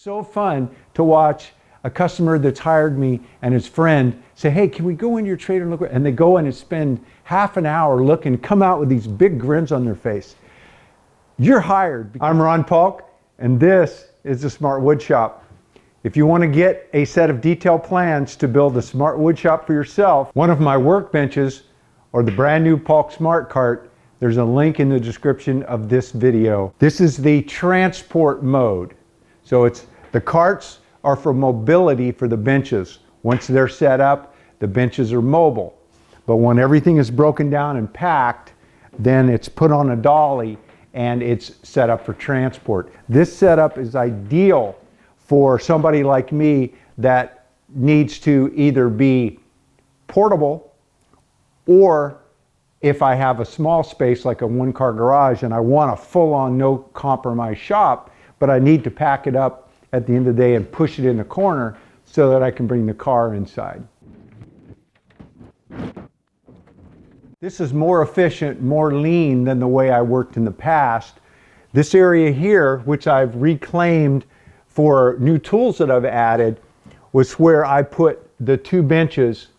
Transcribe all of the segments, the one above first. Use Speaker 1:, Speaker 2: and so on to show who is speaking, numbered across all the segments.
Speaker 1: So fun to watch a customer that's hired me and his friend say, hey, can we go into your trailer and look? And they go in and spend half an hour looking, come out with these big grins on their face. You're hired. I'm Ron Paulk, and this is the Smart Wood Shop. If you want to get a set of detailed plans to build a smart wood shop for yourself, one of my workbenches or the brand new Paulk Smart Cart, there's a link in the description of this video. This is the transport mode. So the carts are for mobility for the benches. Once they're set up, the benches are mobile. But when everything is broken down and packed, then it's put on a dolly and it's set up for transport. This setup is ideal for somebody like me that needs to either be portable, or if I have a small space like a one-car garage and I want a full-on no compromise shop, but I need to pack it up at the end of the day and push it in the corner so that I can bring the car inside. This is more efficient, more lean than the way I worked in the past. This area here, which I've reclaimed for new tools that I've added, was where I put the two benches,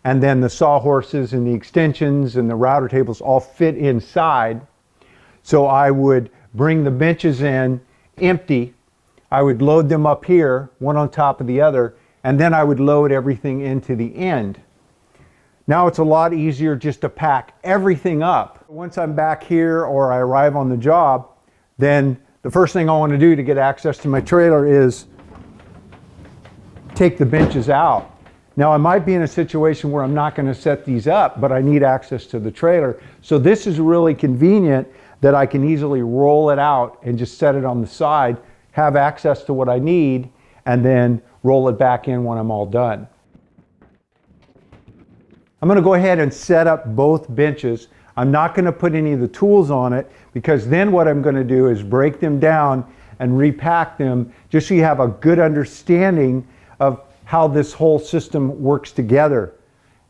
Speaker 1: and then the sawhorses and the extensions and the router tables all fit inside. So I would bring the benches in empty. I would load them up here, one on top of the other, and then I would load everything into the end. Now it's a lot easier just to pack everything up. Once I'm back here or I arrive on the job, then the first thing I want to do to get access to my trailer is take the benches out. Now I might be in a situation where I'm not going to set these up, but I need access to the trailer. So this is really convenient that I can easily roll it out and just set it on the side, have access to what I need, and then roll it back in when I'm all done. I'm going to go ahead and set up both benches. I'm not going to put any of the tools on it, because then what I'm going to do is break them down and repack them, just so you have a good understanding of how this whole system works together.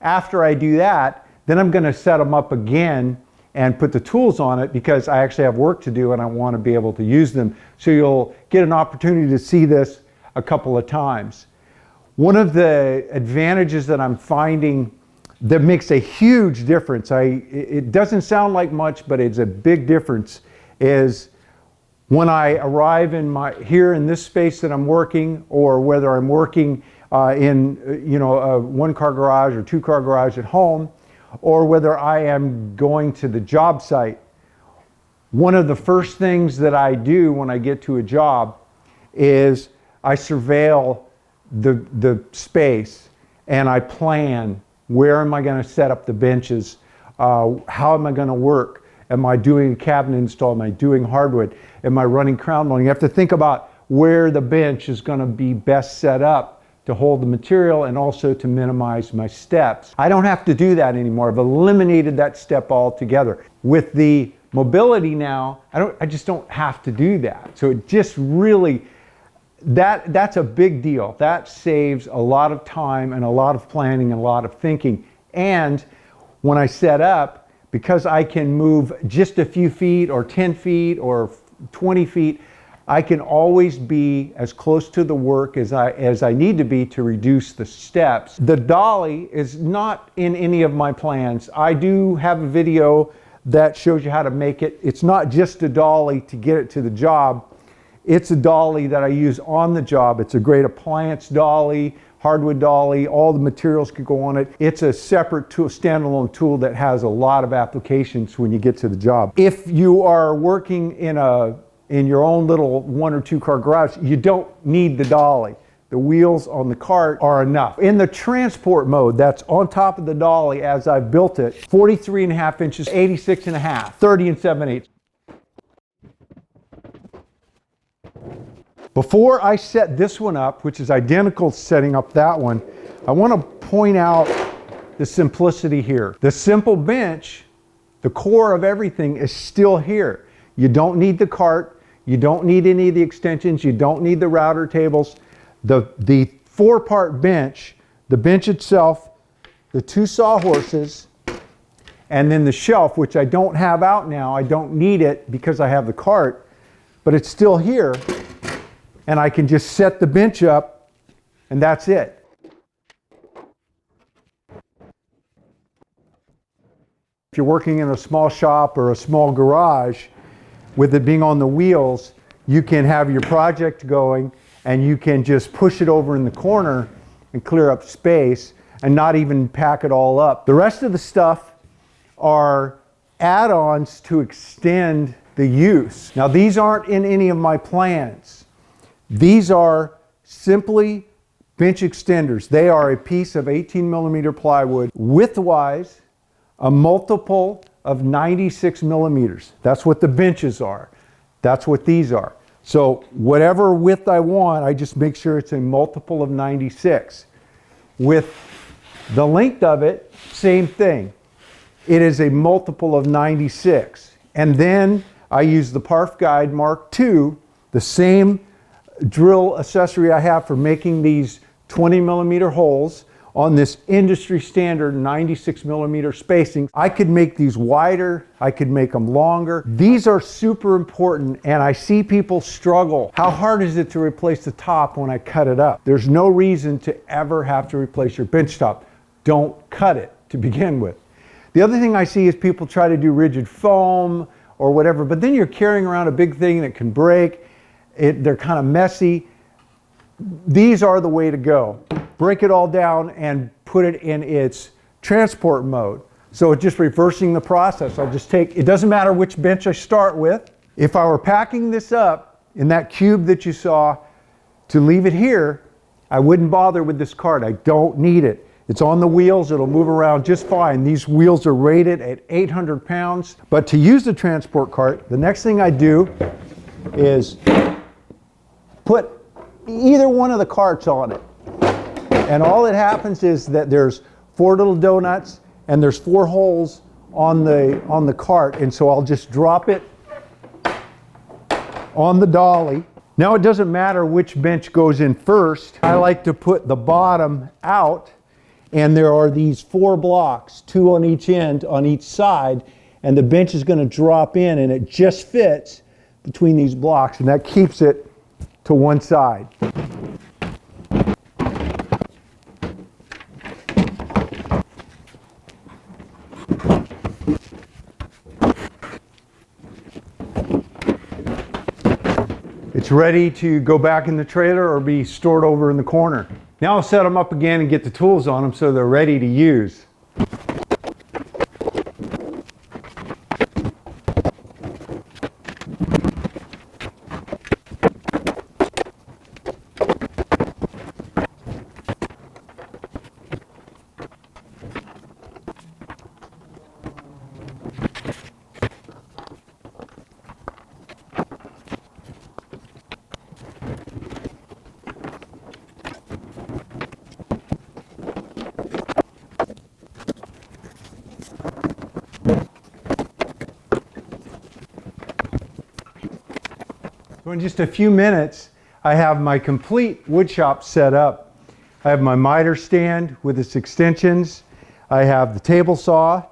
Speaker 1: After I do that, then I'm going to set them up again and put the tools on it, because I actually have work to do and I want to be able to use them. So you'll get an opportunity to see this a couple of times. One of the advantages that I'm finding that makes a huge difference, it doesn't sound like much, but it's a big difference, is when I arrive here in this space that I'm working, or whether I'm working in a one-car garage or two-car garage at home, or whether I am going to the job site. One of the first things that I do when I get to a job is I surveil the space and I plan, where am I going to set up the benches? How am I going to work? Am I doing a cabinet install? Am I doing hardwood? Am I running crown molding? You have to think about where the bench is going to be best set up to hold the material and also to minimize my steps. I don't have to do that anymore. I've eliminated that step altogether. With the mobility now, I just don't have to do that. So it just really, that's a big deal. That saves a lot of time and a lot of planning and a lot of thinking. And when I set up, because I can move just a few feet or 10 feet or 20 feet, I can always be as close to the work as I need to be to reduce the steps. The dolly is not in any of my plans. I do have a video that shows you how to make it. It's not just a dolly to get it to the job. It's a dolly that I use on the job. It's a great appliance dolly, hardwood dolly, all the materials could go on it. It's a separate tool, standalone tool that has a lot of applications when you get to the job. If you are working in your own little one or two car garage, you don't need the dolly. The wheels on the cart are enough. In the transport mode, that's on top of the dolly as I've built it, 43.5 inches, 86.5, 30 7/8. Before I set this one up, which is identical to setting up that one, I want to point out the simplicity here. The simple bench, the core of everything, is still here. You don't need the cart, you don't need any of the extensions, you don't need the router tables. The four-part bench, the bench itself, the two sawhorses, and then the shelf, which I don't have out now. I don't need it because I have the cart, but it's still here. and I can just set the bench up, and that's it. If you're working in a small shop or a small garage, with it being on the wheels, you can have your project going and you can just push it over in the corner and clear up space and not even pack it all up. The rest of the stuff are add-ons to extend the use. Now, these aren't in any of my plans. These are simply bench extenders. They are a piece of 18mm plywood, widthwise a multiple of 96 millimeters. That's what the benches are. That's what these are. So whatever width I want, I just make sure it's a multiple of 96. With the length of it, same thing. It is a multiple of 96. And then I use the Parf Guide Mark II, the same drill accessory I have for making these 20mm holes on this industry standard 96mm spacing. I could make these wider, I could make them longer. These are super important, and I see people struggle. How hard is it to replace the top when I cut it up? There's no reason to ever have to replace your bench top. Don't cut it to begin with. The other thing I see is people try to do rigid foam or whatever, but then you're carrying around a big thing that can break. They're kind of messy. These are the way to go. Break it all down and put it in its transport mode. So it's just reversing the process. I'll just take, it doesn't matter which bench I start with. If I were packing this up in that cube that you saw to leave it here, I wouldn't bother with this cart. I don't need it. It's on the wheels, it'll move around just fine. These wheels are rated at 800 pounds. But to use the transport cart, the next thing I do is put either one of the carts on it. And all that happens is that there's 4 little donuts and there's 4 holes on the cart, and so I'll just drop it on the dolly. Now it doesn't matter which bench goes in first. I like to put the bottom out, and there are these 4 blocks, 2 on each end on each side, and the bench is going to drop in, and it just fits between these blocks, and that keeps it to one side. It's ready to go back in the trailer or be stored over in the corner. Now I'll set them up again and get the tools on them so they're ready to use. So in just a few minutes, I have my complete wood shop set up. I have my miter stand with its extensions. I have the table saw.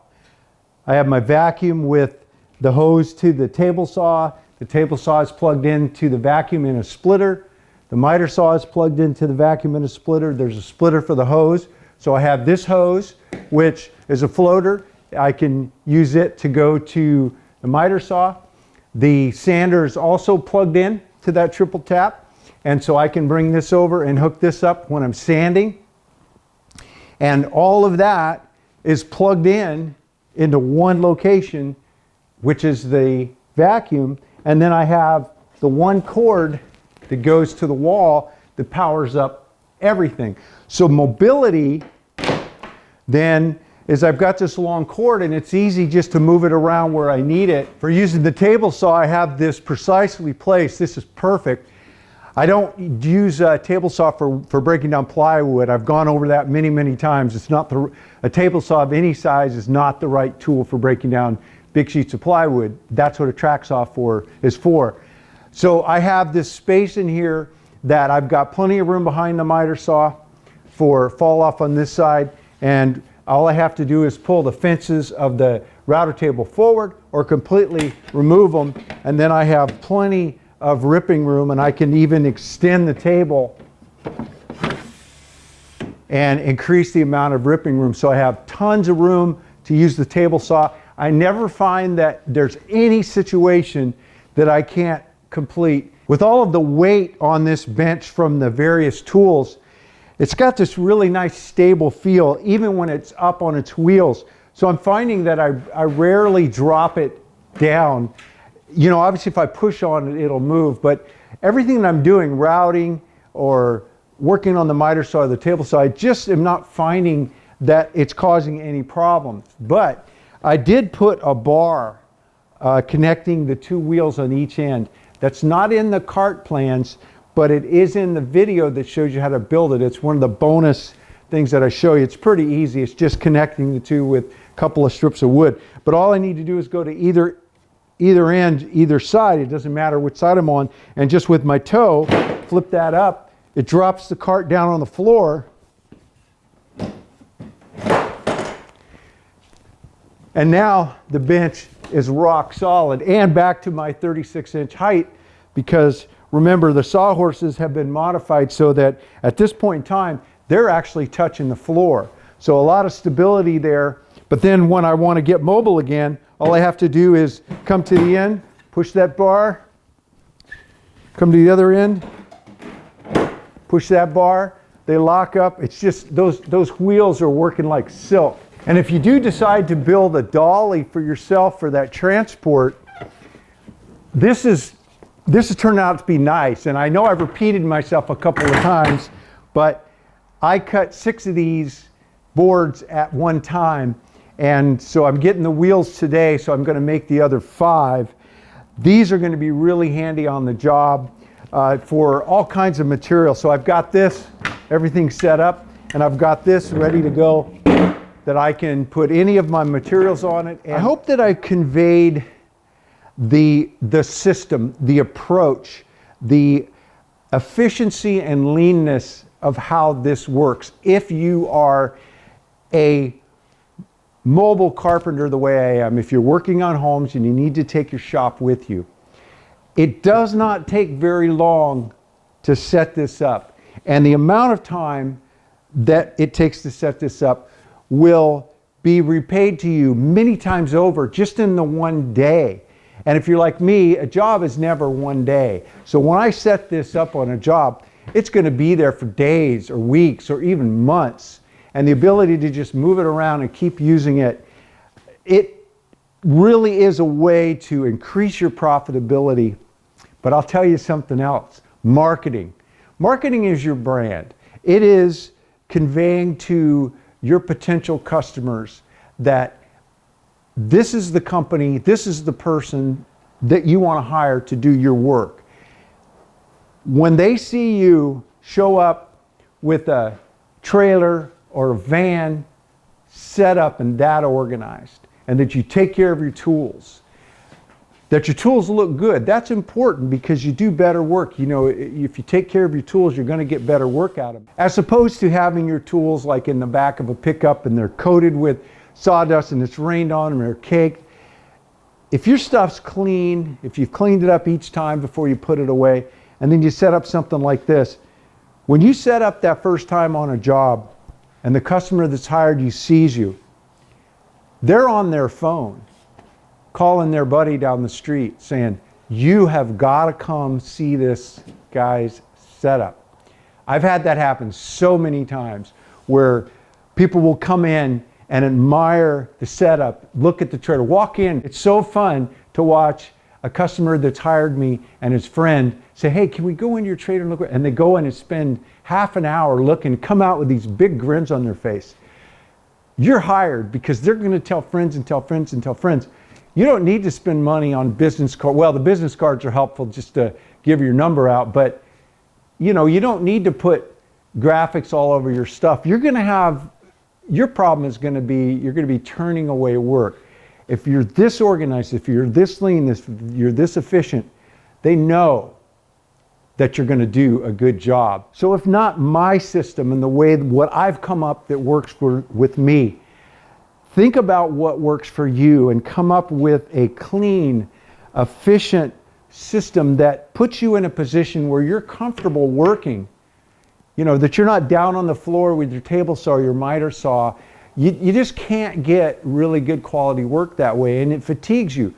Speaker 1: I have my vacuum with the hose to the table saw. The table saw is plugged into the vacuum in a splitter. The miter saw is plugged into the vacuum in a splitter. There's a splitter for the hose. So I have this hose, which is a floater. I can use it to go to the miter saw. The sander is also plugged in to that triple tap, and so I can bring this over and hook this up when I'm sanding. And all of that is plugged in into one location, which is the vacuum, and then I have the one cord that goes to the wall that powers up everything. So mobility then is I've got this long cord and it's easy just to move it around where I need it. For using the table saw, I have this precisely placed. This is perfect. I don't use a table saw for breaking down plywood. I've gone over that many, many times. It's not a table saw of any size is not the right tool for breaking down big sheets of plywood. That's what a track saw is for. So I have this space in here that I've got plenty of room behind the miter saw for fall off on this side, and all I have to do is pull the fences of the router table forward or completely remove them, and then I have plenty of ripping room, and I can even extend the table and increase the amount of ripping room. So I have tons of room to use the table saw. I never find that there's any situation that I can't complete. With all of the weight on this bench from the various tools, it's got this really nice stable feel even when it's up on its wheels. So I'm finding that I rarely drop it down. You know, obviously if I push on it, it'll move, but everything that I'm doing, routing or working on the miter saw or the table saw, I just am not finding that it's causing any problems. But I did put a bar connecting the two wheels on each end. That's not in the cart plans, but it is in the video that shows you how to build it. It's one of the bonus things that I show you. It's pretty easy. It's just connecting the two with a couple of strips of wood. But all I need to do is go to either end, either side. It doesn't matter which side I'm on. And just with my toe, flip that up. It drops the cart down on the floor. And now the bench is rock solid and back to my 36-inch height, because remember, the sawhorses have been modified so that at this point in time, they're actually touching the floor. So a lot of stability there. But then when I want to get mobile again, all I have to do is come to the end, push that bar, come to the other end, push that bar, they lock up. It's just those wheels are working like silk. And if you do decide to build a dolly for yourself for that transport, this has turned out to be nice. And I know I've repeated myself a couple of times, but I cut 6 of these boards at one time. And so I'm getting the wheels today, so I'm going to make the other 5. These are going to be really handy on the job for all kinds of material. So I've got this, everything set up, and I've got this ready to go that I can put any of my materials on it. And I hope that I conveyed the system, the approach, the efficiency and leanness of how this works. If you are a mobile carpenter the way I am, if you're working on homes and you need to take your shop with you, it does not take very long to set this up. And the amount of time that it takes to set this up will be repaid to you many times over just in the one day. And if you're like me, a job is never one day. So when I set this up on a job, it's going to be there for days or weeks or even months. And the ability to just move it around and keep using it, it really is a way to increase your profitability. But I'll tell you something else. Marketing. Marketing is your brand. It is conveying to your potential customers that this is the company, this is the person that you want to hire to do your work. When they see you show up with a trailer or a van set up and that organized, and that you take care of your tools, that your tools look good, that's important because you do better work. You know, if you take care of your tools, you're going to get better work out of them. As opposed to having your tools like in the back of a pickup and they're coated with sawdust and it's rained on them and they're caked. If your stuff's clean, if you've cleaned it up each time before you put it away, and then you set up something like this, when you set up that first time on a job and the customer that's hired you sees you, they're on their phone calling their buddy down the street saying, you have got to come see this guy's setup. I've had that happen so many times where people will come in and admire the setup, look at the trailer, walk in. It's so fun to watch a customer that's hired me and his friend say, hey, can we go into your trailer and look? And they go in and spend half an hour looking, come out with these big grins on their face. You're hired because they're going to tell friends and tell friends and tell friends. You don't need to spend money on business cards. Well, the business cards are helpful just to give your number out, but you know, you don't need to put graphics all over your stuff. You're going to have, your problem is going to be, you're going to be turning away work. If you're this organized, if you're this lean, if you're this efficient, they know that you're going to do a good job. So if not my system and the way what I've come up that works with me, think about what works for you and come up with a clean, efficient system that puts you in a position where you're comfortable working. You know, that you're not down on the floor with your table saw or your miter saw. You just can't get really good quality work that way, and it fatigues you.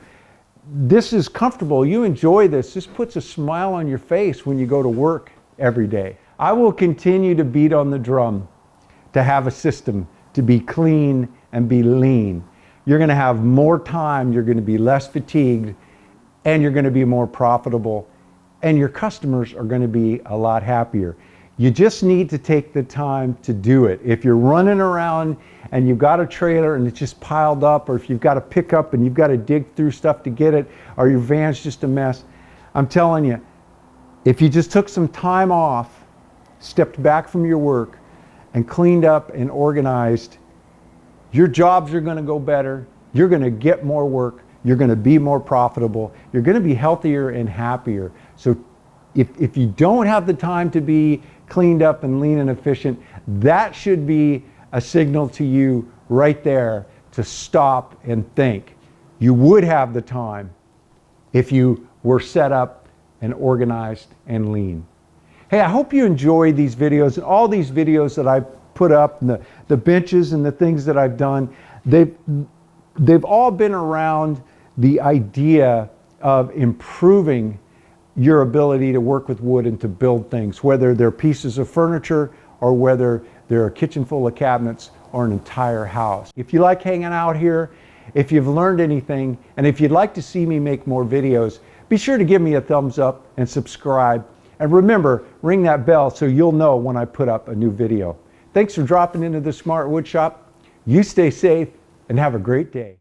Speaker 1: This is comfortable. You enjoy this. This puts a smile on your face when you go to work every day. I will continue to beat on the drum to have a system to be clean and be lean. You're going to have more time, you're going to be less fatigued, and you're going to be more profitable, and your customers are going to be a lot happier. You just need to take the time to do it. If you're running around and you've got a trailer and it's just piled up, or if you've got a pickup and you've got to dig through stuff to get it, or your van's just a mess, I'm telling you, if you just took some time off, stepped back from your work, and cleaned up and organized, your jobs are going to go better, you're going to get more work, you're going to be more profitable, you're going to be healthier and happier. So if you don't have the time to be cleaned up and lean and efficient, that should be a signal to you right there to stop and think. You would have the time if you were set up and organized and lean. Hey, I hope you enjoy these videos, and all these videos that I've put up, and the benches and the things that I've done. They've all been around the idea of improving your ability to work with wood and to build things, whether they're pieces of furniture or whether they're a kitchen full of cabinets or an entire house. If you like hanging out here, if you've learned anything, and if you'd like to see me make more videos, be sure to give me a thumbs up and subscribe. And remember, ring that bell so you'll know when I put up a new video. Thanks for dropping into the Smart Wood Shop. You stay safe and have a great day.